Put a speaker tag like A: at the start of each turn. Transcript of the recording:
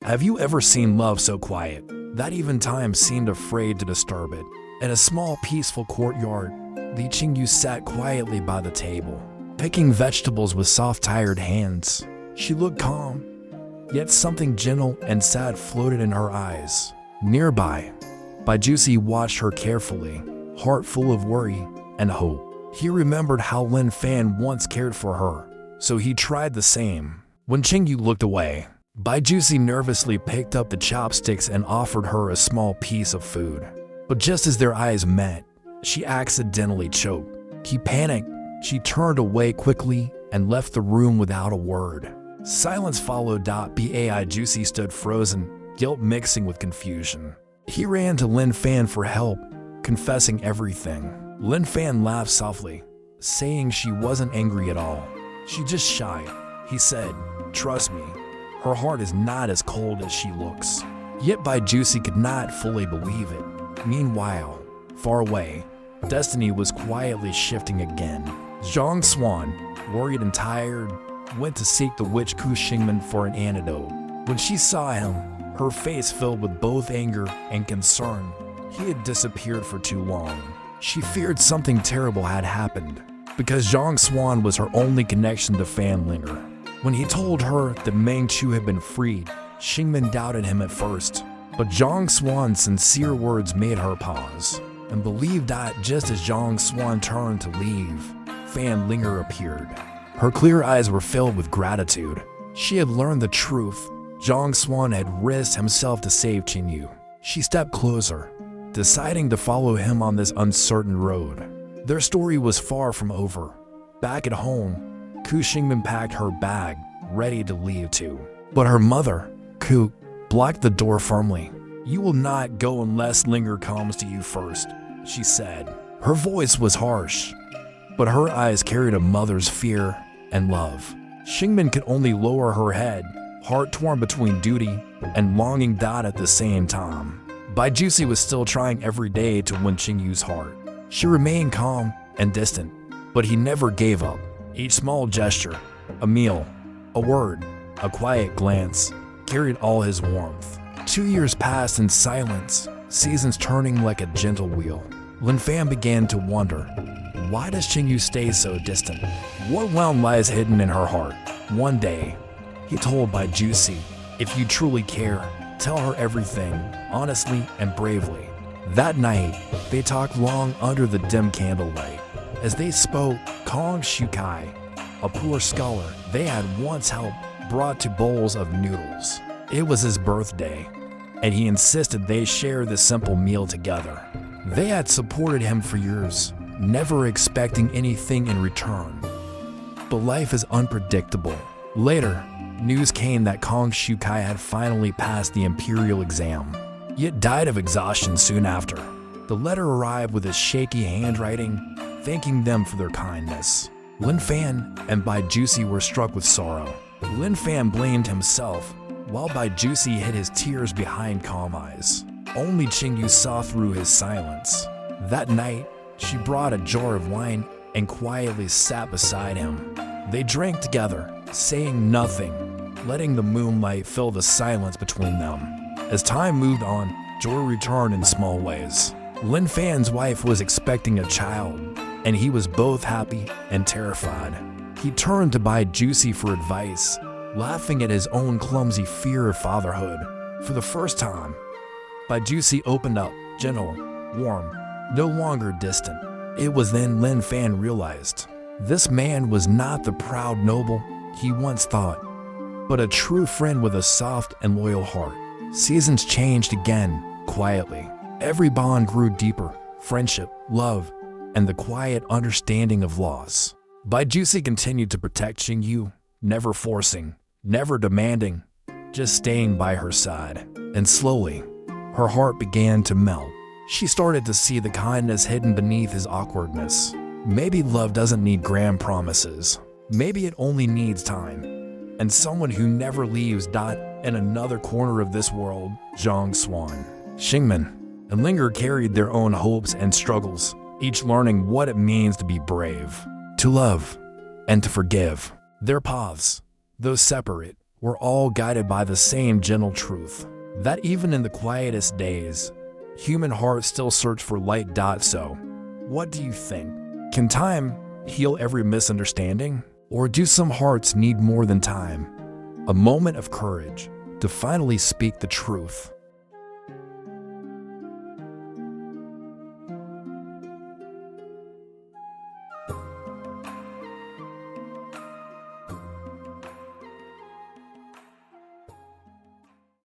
A: Have you ever seen love so quiet that even time seemed afraid to disturb it? In a small, peaceful courtyard, Li Qingyu sat quietly by the table, picking vegetables with soft, tired hands. She looked calm, yet something gentle and sad floated in her eyes. Nearby, Baijusi watched her carefully, heart full of worry and hope. He remembered how Lin Fan once cared for her, so he tried the same. When Qingyu looked away, Baijusi nervously picked up the chopsticks and offered her a small piece of food. But just as their eyes met, she accidentally choked. He panicked. She turned away quickly and left the room without a word. Silence followed. Baijusi stood frozen, guilt mixing with confusion. He ran to Lin Fan for help, confessing everything. Lin Fan laughed softly, saying she wasn't angry at all. She just shy. He said, "Trust me, her heart is not as cold as she looks." Yet Baijusi could not fully believe it. Meanwhile, far away, destiny was quietly shifting again. Jiang Swan, worried and tired, went to seek the witch Ku Xingmen for an antidote. When she saw him, her face filled with both anger and concern. He had disappeared for too long. She feared something terrible had happened, because Jiang Swan was her only connection to Fan Linger. When he told her that Meng Chu had been freed, Xingmen doubted him at first, but Jiang Swan's sincere words made her pause, and believed that just as Jiang Swan turned to leave, Fan Linger appeared. Her clear eyes were filled with gratitude. She had learned the truth. Jiang Swan had risked himself to save Qingyu. She stepped closer, deciding to follow him on this uncertain road. Their story was far from over. Back at home, Ku Xingmen packed her bag, ready to leave too. But her mother, Ku, blocked the door firmly. "You will not go unless Linger comes to you first," she said. Her voice was harsh, but her eyes carried a mother's fear and love. Xingmen could only lower her head, heart torn between duty and longing at the same time. Baijusi was still trying every day to win Qingyu's heart. She remained calm and distant, but he never gave up. Each small gesture, a meal, a word, a quiet glance, carried all his warmth. 2 years passed in silence, seasons turning like a gentle wheel. Lin Fan began to wonder, why does Qingyu stay so distant? What realm lies hidden in her heart? One day, he told Baijusi, "If you truly care, tell her everything, honestly and bravely." That night, they talked long under the dim candlelight. As they spoke, Kong Shukai, a poor scholar they had once helped, brought 2 bowls of noodles. It was his birthday, and he insisted they share the simple meal together. They had supported him for years, never expecting anything in return. But life is unpredictable. Later, news came that Kong Shukai had finally passed the imperial exam, yet died of exhaustion soon after. The letter arrived with his shaky handwriting, thanking them for their kindness. Lin Fan and Baijusi were struck with sorrow. Lin Fan blamed himself, while Baijusi hid his tears behind calm eyes. Only Qingyu saw through his silence. That night, she brought a jar of wine and quietly sat beside him. They drank together, saying nothing, letting the moonlight fill the silence between them. As time moved on, joy returned in small ways. Lin Fan's wife was expecting a child, and he was both happy and terrified. He turned to Baijusi for advice, laughing at his own clumsy fear of fatherhood. For the first time, Baijusi opened up, gentle, warm, no longer distant. It was then Lin Fan realized this man was not the proud noble he once thought, but a true friend with a soft and loyal heart. Seasons changed again, quietly. Every bond grew deeper: friendship, love, and the quiet understanding of loss. Baijusi continued to protect Qingyu, never forcing, never demanding, just staying by her side. And slowly, her heart began to melt. She started to see the kindness hidden beneath his awkwardness. Maybe love doesn't need grand promises. Maybe it only needs time. And someone who never leaves. In another corner of this world, Jiang Swan, Xingmen, and Linger carried their own hopes and struggles, each learning what it means to be brave, to love, and to forgive. Their paths, though separate, we're all guided by the same gentle truth, that even in the quietest days, human hearts still search for light. So, what do you think? Can time heal every misunderstanding? Or do some hearts need more than time? A moment of courage to finally speak the truth.